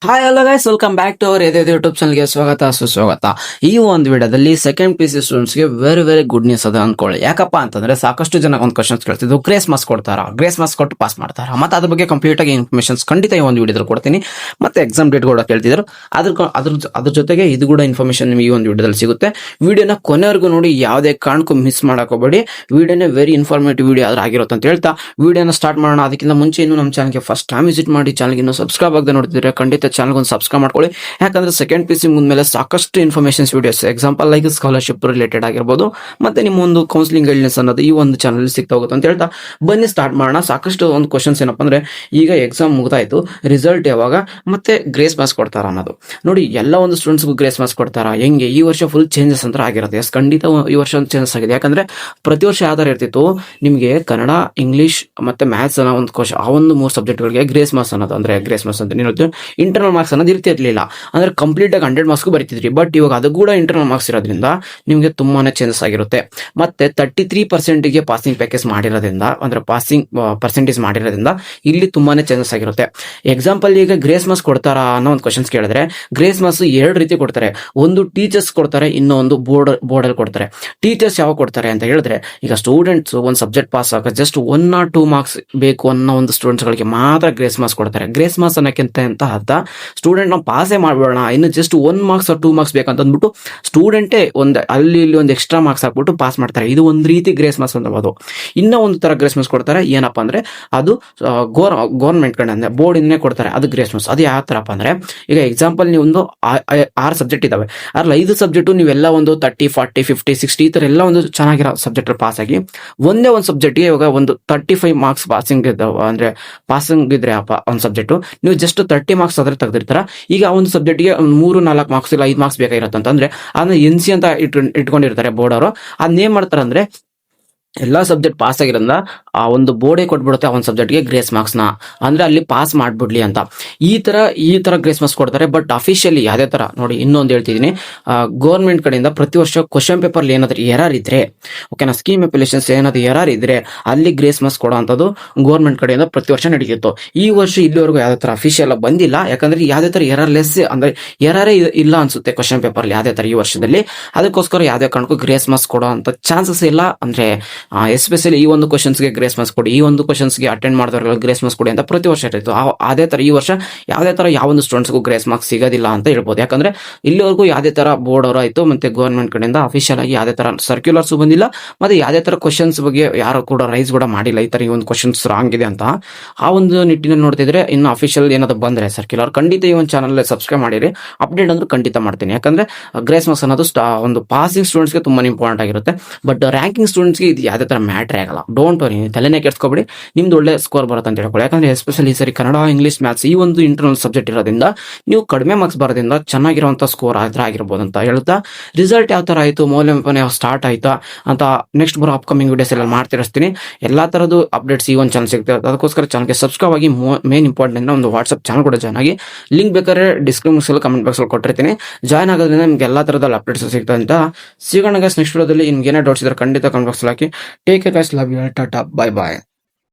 Hi hello guys, welcome back to our YouTube ಚಾನಲ್ಗೆ ಸ್ವಾಗತ ಸುಸ್ವಾಗತ. ಈ ಒಂದು ವಿಡಿಯೋದಲ್ಲಿ ಸೆಕೆಂಡ್ ಪಿ ಸಿ ಸ್ಟೂಡೆಂಟ್ಸ್ಗೆ ವೆರಿ ವೆರಿ ಗುಡ್ ನ್ಯೂಸ್ ಅದ ಅನ್ಕೊಳ್ಳಿ. ಯಾಕಪ್ಪ ಅಂತಂದ್ರೆ ಸಾಕಷ್ಟು ಜನ ಒಂದು ಕ್ವಶನ್ಸ್ ಕೇಳ್ತಿದ್ದು ಗ್ರೇಸ್ ಮಾರ್ಕ್ಸ್ ಕೊಡ್ತಾರಾ, ಗ್ರೇಸ್ ಮಾರ್ಕ್ಸ್ ಕೊಟ್ಟು ಪಾಸ್ ಮಾಡ್ತಾರಾ, ಮತ್ತೆ ಅದ್ರ ಬಗ್ಗೆ ಕಂಪ್ಲೀಟ್ ಆಗಿ ಇನ್ಫಾರ್ಮೇಶನ್ಸ್ ಖಂಡಿತ ಈ ಒಂದು ವಿಡಿಯೋದಲ್ಲಿ ಕೊಡ್ತೀನಿ. ಮತ್ತೆ ಎಕ್ಸಾಮ್ ಡೇಟ್ ಕೂಡ ಕೇಳ್ತಿದ್ರು, ಅದ್ರ ಜೊತೆಗೆ ಇದು ಕೂಡ ಇನ್ಫಾರ್ಮೇಶನ್ ನಿಮಗೆ ಈ ಒಂದು ವಿಡಿಯೋದಲ್ಲಿ ಸಿಗುತ್ತೆ. ವಿಡಿಯೋನ ಕೊನೆವರೆಗೂ ನೋಡಿ, ಯಾವುದೇ ಕಾರಣಕ್ಕೂ ಮಿಸ್ ಮಾಡಕೋಬೇಡಿ. ವಿಡಿಯೋನೇ ವೆರಿ ಇನ್ಫಾರ್ಮೇಟಿವ್ ವಿಡಿಯೋ ಆದ್ರೆ ಆಗಿರುತ್ತೆ ಅಂತ ಹೇಳ್ತಾ ವಿಡಿಯೋನ ಸ್ಟಾರ್ಟ್ ಮಾಡೋಣ. ಅದಕ್ಕಿಂತ ಮುಂಚೆ ಇನ್ನು ನಮ್ಮ ಚಾನಲ್ಗೆ ಫಸ್ಟ್ ಟೈಮ್ ವಿಸಿಟ್ ಮಾಡಿ, ಚಾನಲ್ಗೆ ಇನ್ನೂ ಸಬ್ಸ್ಕ್ರೈಬ್ ಆಗದೆ ನೋಡ್ತಿದ್ರೆ ಖಂಡಿತ ಚಾನಲ್ ಒಂದು ಸಬ್ಸ್ಕ್ರೈಬ್ ಮಾಡ್ಕೊಳ್ಳಿ. ಯಾಕಂದ್ರೆ ಸೆಕೆಂಡ್ ಪಿ ಸಿ ಮುಂದ್ಮೇಲೆ ಸಾಕಷ್ಟು informations videos, example like scholarship related ಆಗಿರ್ಬೋದು, ಮತ್ತೆ ನಿಮ್ಮ ಒಂದು ಕೌನ್ಸಿಲಿಂಗ್ ಗೈಡ್ನೆಸ್ ಅನ್ನೋದು ಈ ಒಂದು ಚಾನಲ್ ಸಿಗ್ತಾ ಹೋಗುತ್ತೆ ಅಂತ ಹೇಳ್ತಾ ಬನ್ನಿ ಸ್ಟಾರ್ಟ್ ಮಾಡೋಣ. ಸಾಕಷ್ಟು ಒಂದು ಕ್ವಶನ್ಸ್ ಏನಪ್ಪ ಅಂದ್ರೆ, ಈಗ ಎಕ್ಸಾಮ್ ಮುಗ್ದಾಯ್ತು, ರಿಸಲ್ಟ್ ಯಾವಾಗ, ಮತ್ತೆ ಗ್ರೇಸ್ ಮಾರ್ಕ್ಸ್ ಕೊಡ್ತಾರ ಅನ್ನೋದು ನೋಡಿ. ಎಲ್ಲ ಒಂದು ಸ್ಟೂಡೆಂಟ್ಸ್ಗೂ ಗ್ರೇಸ್ ಮಾರ್ಕ್ಸ್ ಕೊಡ್ತಾರ ಹೆಂಗೆ? ಈ ವರ್ಷ ಫುಲ್ ಚೇಂಜಸ್ ಅಂತ ಆಗಿರುತ್ತೆ. ಎಸ್, ಖಂಡಿತ ಈ ವರ್ಷ ಒಂದು ಚೇಂಜಸ್ ಆಗಿದೆ. ಯಾಕಂದ್ರೆ ಪ್ರತಿ ವರ್ಷ ಯಾವ ತರ ಇರ್ತಿತ್ತು, ನಿಮಗೆ ಕನ್ನಡ, ಇಂಗ್ಲಿಷ್ ಮತ್ತೆ ಮ್ಯಾಥ್ಸ್ ಅನ್ನೋ ಒಂದು ಕ್ವಶನ್, ಆ ಒಂದು 3 ಸಬ್ಜೆಕ್ಟ್ಗಳಿಗೆ ಗ್ರೇಸ್ ಮಾರ್ಕ್ಸ್ ಅನ್ನೋದು, ಅಂದ್ರೆ ಗ್ರೇಸ್ ಮಾರ್ಕ್ಸ್ ಅಂತ ಇಂಟರ್ನಲ್ ಮಾರ್ಕ್ಸ್ ಅನ್ನೋದು ಇರ್ತಿರ್ಲಿಲ್ಲ. ಅಂದ್ರೆ ಕಂಪ್ಲೀಟ್ ಆಗಿ 100 ಮಾರ್ಕ್ಸ್ ಬರೀತಿದ್ರಿ. ಬಟ್ ಇವಾಗ ಅದು ಕೂಡ ಇಂಟರ್ನಲ್ ಮಾರ್ಕ್ಸ್ ಇರೋದ್ರಿಂದ ನಿಮಗೆ ತುಂಬಾನೇ ಚೇಂಜಸ್ ಆಗಿರುತ್ತೆ. ಮತ್ತೆ 33% ಪಾಸಿಂಗ್ ಪ್ಯಾಕೇಜ್ ಮಾಡಿರೋದ್ರಿಂದ, ಅಂದ್ರೆ ಪಾಸಿಂಗ್ ಪರ್ಸೆಂಟೇಜ್ ಮಾಡಿರೋದ್ರಿಂದ ಇಲ್ಲಿ ತುಂಬಾನೇ ಚೇಂಜಸ್ ಆಗಿರುತ್ತೆ. ಎಕ್ಸಾಂಪಲ್ ಈಗ ಗ್ರೇಸ್ ಮಾರ್ಕ್ಸ್ ಕೊಡ್ತಾರಾ ಅನ್ನೋ ಒಂದು ಕ್ವಶನ್ಸ್ ಕೇಳಿದ್ರೆ, ಗ್ರೇಸ್ ಮಾರ್ಕ್ಸ್ 2 ರೀತಿ ಕೊಡ್ತಾರೆ. ಒಂದು ಟೀಚರ್ಸ್ ಕೊಡ್ತಾರೆ, ಇನ್ನೊಂದು ಬೋರ್ಡ್ ಅಲ್ಲಿ ಕೊಡ್ತಾರೆ. ಟೀಚರ್ಸ್ ಯಾವಾಗ ಕೊಡ್ತಾರೆ ಅಂತ ಹೇಳಿದ್ರೆ, ಈಗ ಸ್ಟೂಡೆಂಟ್ಸ್ ಒಂದು ಸಬ್ಜೆಕ್ಟ್ ಪಾಸ್ ಆಗ ಜಸ್ಟ್ 1 or 2 ಮಾರ್ಕ್ಸ್ ಬೇಕು ಅನ್ನೋ ಒಂದು ಸ್ಟೂಡೆಂಟ್ಸ್ ಗಳಿಗೆ ಮಾತ್ರ ಗ್ರೇಸ್ ಮಾರ್ಕ್ಸ್ ಕೊಡ್ತಾರೆ. ಗ್ರೇಸ್ ಮಾರ್ಕ್ಸ್ ಅನ್ನೋಕ್ಕಿಂತ ಅಂತ ಅರ್ಥ, ಸ್ಟೂಡೆಂಟ್ ನಾವು ಪಾಸೇ ಮಾಡಬೇಡ, ಇನ್ನು ಜಸ್ಟ್ 1 ಮಾರ್ಕ್ಸ್ or 2 ಮಾರ್ಕ್ಸ್ ಬೇಕಂತ ಅಂದ್ಬಿಟ್ಟು ಸ್ಟೂಡೆಂಟೇ ಒಂದು ಅಲ್ಲಿ ಇಲ್ಲಿ ಒಂದು ಎಕ್ಸ್ಟ್ರಾ ಮಾರ್ಕ್ಸ್ ಹಾಕ್ಬಿಟ್ಟು ಪಾಸ್ ಮಾಡ್ತಾರೆ. ಇದು ಒಂದು ರೀತಿ ಗ್ರೇಸ್ ಮಾರ್ಕ್ಸ್ ಅನ್ನಬಹುದು. ಇನ್ನೂ ಒಂದು ತರ ಗ್ರೇಸ್ ಮಾರ್ಕ್ಸ್ ಕೊಡ್ತಾರೆ, ಏನಪ್ಪಾ ಅಂದ್ರೆ ಅದು ಗೌರ್ಮೆಂಟ್ ಕಡೆ ಬೋರ್ಡ್ ಇಂದನೇ ಕೊಡ್ತಾರೆ. ಅದು ಗ್ರೇಸ್ ಮಾರ್ಕ್ಸ್. ಅದು ಯಾವ ತರಪ್ಪ ಅಂದ್ರೆ, ಈಗ ಎಕ್ಸಾಂಪಲ್ ನೀವು ಒಂದು 6 ಸಬ್ಜೆಕ್ಟ್ ಇದಾವೆ, ಅದ್ರಲ್ಲಿ 5 ಸಬ್ಜೆಕ್ಟ್ ನೀವೆಲ್ಲ ಒಂದು 30, 40, 50, 60 ಈ ತರ ಎಲ್ಲ ಒಂದು ಚೆನ್ನಾಗಿರೋ ಸಬ್ಜೆಕ್ಟ್ ಪಾಸ್ ಆಗಿ, ಒಂದೇ ಒಂದು ಸಬ್ಜೆಕ್ಟ್ಗೆ ಇವಾಗ ಒಂದು 35 ಮಾರ್ಕ್ಸ್ ಪಾಸಿಂಗ್ ಇದ್ದಾವ, ಅಂದ್ರೆ ಪಾಸಿಂಗ್ ಇದ್ರೆ ಒಂದು ಸಬ್ಜೆಕ್ಟ್ ನೀವು ಜಸ್ಟ್ 30 ಮಾರ್ಕ್ಸ್ ಆದ್ರೆ ತೆಗೆದಿರ್ತಾರ. ಈಗ ಒಂದು ಸಬ್ಜೆಕ್ಟ್ಗೆ 3-4 ಮಾರ್ಕ್ಸ್ ಇಲ್ಲ 5 ಮಾರ್ಕ್ಸ್ ಬೇಕಾಗಿರುತ್ತೆ ಅಂತಂದ್ರೆ ಅದನ್ನ NC ಅಂತ ಇಟ್ಕೊಂಡಿರ್ತಾರೆ ಬೋರ್ಡ್ ಅವರು. ಅದನ್ನ ಏನ್ ಮಾಡ್ತಾರೆ ಅಂದ್ರೆ, ಎಲ್ಲಾ ಸಬ್ಜೆಕ್ಟ್ ಪಾಸ್ ಆಗಿರೋದ್ರಿಂದ ಆ ಒಂದು ಬೋರ್ಡೇ ಕೊಟ್ಬಿಡುತ್ತೆ ಆ ಒಂದು ಸಬ್ಜೆಕ್ಟ್ಗೆ ಗ್ರೇಸ್ ಮಾರ್ಕ್ಸ್ ನ, ಅಂದ್ರೆ ಅಲ್ಲಿ ಪಾಸ್ ಮಾಡ್ಬಿಡ್ಲಿ ಅಂತ. ಈ ತರ ಗ್ರೇಸ್ ಮಾರ್ಕ್ಸ್ ಕೊಡ್ತಾರೆ. ಬಟ್ ಅಫಿಷಿಯಲಿ ಯಾವುದೇ ತರ ನೋಡಿ, ಇನ್ನೊಂದು ಹೇಳ್ತಿದೀನಿ, ಗೌರ್ಮೆಂಟ್ ಕಡೆಯಿಂದ ಪ್ರತಿ ವರ್ಷ ಕ್ವಶನ್ ಪೇಪರ್ ಏನಾದ್ರೂ ಎರರ್ ಇದ್ರೆ, ಓಕೆನಾ, ಸ್ಕೀಮ್ ಅಪ್ಲಿಕೇಶನ್ಸ್ ಏನಾದ್ರು ಎರರ್ ಇದ್ರೆ ಅಲ್ಲಿ ಗ್ರೇಸ್ ಮಾರ್ಕ್ಸ್ ಕೊಡೋ ಅಂತದ್ದು ಗೌರ್ಮೆಂಟ್ ಕಡೆಯಿಂದ ಪ್ರತಿ ವರ್ಷ ನಡೀತಿತ್ತು. ಈ ವರ್ಷ ಇಲ್ಲಿವರೆಗೂ ಯಾವುದೇ ತರ ಅಫಿಷಿಯಲ್ ಬಂದಿಲ್ಲ. ಯಾಕಂದ್ರೆ ಯಾವುದೇ ತರ ಎರರ್ ಲೆಸ್, ಅಂದ್ರೆ ಎರರೇ ಇಲ್ಲ ಅನ್ಸುತ್ತೆ ಕ್ವಶನ್ ಪೇಪರ್ ಯಾವುದೇ ತರ ಈ ವರ್ಷದಲ್ಲಿ. ಅದಕ್ಕೋಸ್ಕರ ಯಾವುದೇ ಕಾರಣಕ್ಕೂ ಗ್ರೇಸ್ ಮಾರ್ಕ್ಸ್ ಕೊಡೋ ಅಂತ ಚಾನ್ಸಸ್ ಇಲ್ಲ. ಅಂದ್ರೆ ಎಸ್ಪೆಷಲಿ ಈ ಒಂದು ಕ್ವಶನ್ಸ್ಗೆ ಗ್ರೇಸ್ ಮಾರ್ಕ್ಸ್ ಕೊಡಿ, ಈ ಒಂದು ಕ್ವಶನ್ಸ್ಗೆ ಅಟೆಂಡ್ ಮಾಡಿದವರಿಗೆ ಗ್ರೇಸ್ ಮಾರ್ಕ್ಸ್ ಕೊಡಿ ಅಂತ ಪ್ರತಿ ವರ್ಷ ಇರ್ತಿತ್ತು. ಅದೇ ತರ ಈ ವರ್ಷ ಯಾವುದೇ ತರ ಯಾವ ಒಂದು ಸ್ಟೂಡೆಂಟ್ಸ್ಗೂ ಗ್ರೇಸ್ ಮಾರ್ಕ್ಸ್ ಸಿಗೋದಿಲ್ಲ ಅಂತ ಹೇಳ್ಬೋದು. ಯಾಕಂದ್ರೆ ಇಲ್ಲಿವರೆಗೂ ಯಾವುದೇ ತರ ಬೋರ್ಡ್ ಅವರು ಆಯ್ತು ಮತ್ತೆ ಗೌರ್ಮೆಂಟ್ ಕಡೆಯಿಂದ ಅಫಿಷಿಯಲ್ ಆಗಿ ಯಾವುದೇ ತರ ಸರ್ಕ್ಯುಲರ್ಸ್ ಬಂದಿಲ್ಲ, ಮತ್ತೆ ಯಾವುದೇ ತರ ಕ್ವಶನ್ಸ್ ಬಗ್ಗೆ ಯಾರು ಕೂಡ ರೈಸ್ ಕೂಡ ಮಾಡಿಲ್ಲ, ಈ ತರ ಈ ಒಂದು ಕ್ವಶನ್ಸ್ ರಾಂಗ್ ಇದೆ ಅಂತ. ಆ ಒಂದು ನಿಟ್ಟಿನಲ್ಲಿ ನೋಡ್ತಿದ್ರೆ ಇನ್ನು ಅಫಿಷಿಯಲ್ ಏನಾದ್ರು ಬಂದ್ರೆ ಸರ್ಕ್ಯುಲರ್, ಖಂಡಿತ ಈ ಒಂದು ಚಾನಲ್ ಸಬ್ಸ್ಕ್ರೈಬ್ ಮಾಡಿರಿ. ಅಪ್ಡೇಟ್ ಅಂದ್ರೆ ಖಂಡಿತ ಮಾಡ್ತೀನಿ. ಯಾಕಂದ್ರೆ ಗ್ರೇಸ್ ಮಾರ್ಕ್ಸ್ ಅನ್ನೋದು ಒಂದು ಪಾಸಿಂಗ್ ಸ್ಟೂಡೆಂಟ್ಸ್ಗೆ ತುಂಬಾ ಇಂಪಾರ್ಟೆಂಟ್ ಆಗಿರುತ್ತೆ. ಬಟ್ ರ್ಯಾಂಕಿಂಗ್ ಸ್ಟೂಡೆಂಟ್ಸ್ಗೆ ಇದು ಯಾವುದೇ ತರ ಮ್ಯಾಟ್ರೇ ಆಗಲ್ಲ. ಡೋಂಟ್ ವರಿ, ತಲೆನೇ ಕೆಡ್ಸ್ಕೊಬೇಡಿ, ನಿಮ್ದು ಒಳ್ಳೆ ಸ್ಕೋರ್ ಬರುತ್ತೆ ಅಂತ ಹೇಳ್ಕೊಳ್ಳಿ. ಯಾಕಂದ್ರೆ ಎಸ್ಪೆಷಲಿ ಸರಿ ಕನ್ನಡ, ಇಂಗ್ಲಿಷ್, ಮ್ಯಾಥ್ಸ್ ಈ ಒಂದು ಇಂಟರ್ನಲ್ ಸಬ್ಜೆಕ್ಟ್ ಇರೋದ್ರಿಂದ ನೀವು ಕಡಿಮೆ ಮಾರ್ಕ್ಸ್ ಬರೋದ್ರಿಂದ ಚೆನ್ನಾಗಿರುವಂತ ಸ್ಕೋರ್ ಆಗಿರ್ಬೋದು ಅಂತ ಹೇಳ್ತಾ, ರಿಸಲ್ಟ್ ಯಾವ ತರ ಆಯ್ತು, ಮೌಲ್ಯಮಾಪನ ಯಾವ ಸ್ಟಾರ್ಟ್ ಆಯ್ತಾ ಅಂತ ನೆಕ್ಸ್ಟ್ ಬರೋ ಅಪ್ಕಮಿಂಗ್ ವಿಡಿಯೋಸ್ ಎಲ್ಲ ಮಾಡ್ತಿರ್ತೀನಿ. ಎಲ್ಲಾ ತರದ್ದು ಅಪ್ಡೇಟ್ಸ್ ಈ ಒಂದು ಚಾನಲ್ ಸಿಗ್ತದೆ. ಅದಕ್ಕೋಸ್ಕರ ಚಾನಲ್ಗೆ ಸಬ್ಸ್ಕ್ರೈಬ್ ಆಗಿ, ಮೇನ್ ಇಂಪಾರ್ಟೆಂಟ್ ಒಂದು ವಾಟ್ಸ್ಆಪ್ ಚಾನಲ್ ಕೂಡ ಜಾಯ್ನ್ ಆಗಿ, ಲಿಂಕ್ ಬೇಕಾದ್ರೆ ಡಿಸ್ಕ್ರಿಪ್ಷನ್ ಕಮೆಂಟ್ ಬಾಕ್ಸ್ ಅಲ್ಲಿ ಕೊಟ್ಟಿರ್ತೀನಿ. ಜಾಯ್ನ್ ಆಗೋದ್ರಿಂದ ನಿಮ್ಗೆ ಎಲ್ಲಾ ತರದ ಅಪ್ಡೇಟ್ಸ್ ಸಿಗ್ತದೆ ಅಂತ. ಸಿಗೋಣ ಗೈಸ್ ನೆಕ್ಸ್ಟ್ ವಿಡಿಯೋದಲ್ಲಿ. ನಿಮ್ಗೆ ಏನೇ ಡೌಟ್ಸ್ ಇದ್ರೆ ಖಂಡಿತ ಕಮೆಂಟ್ ಬಾಕ್ಸ್ ಹಾಕಿ. Take care guys, love you, tata, bye bye.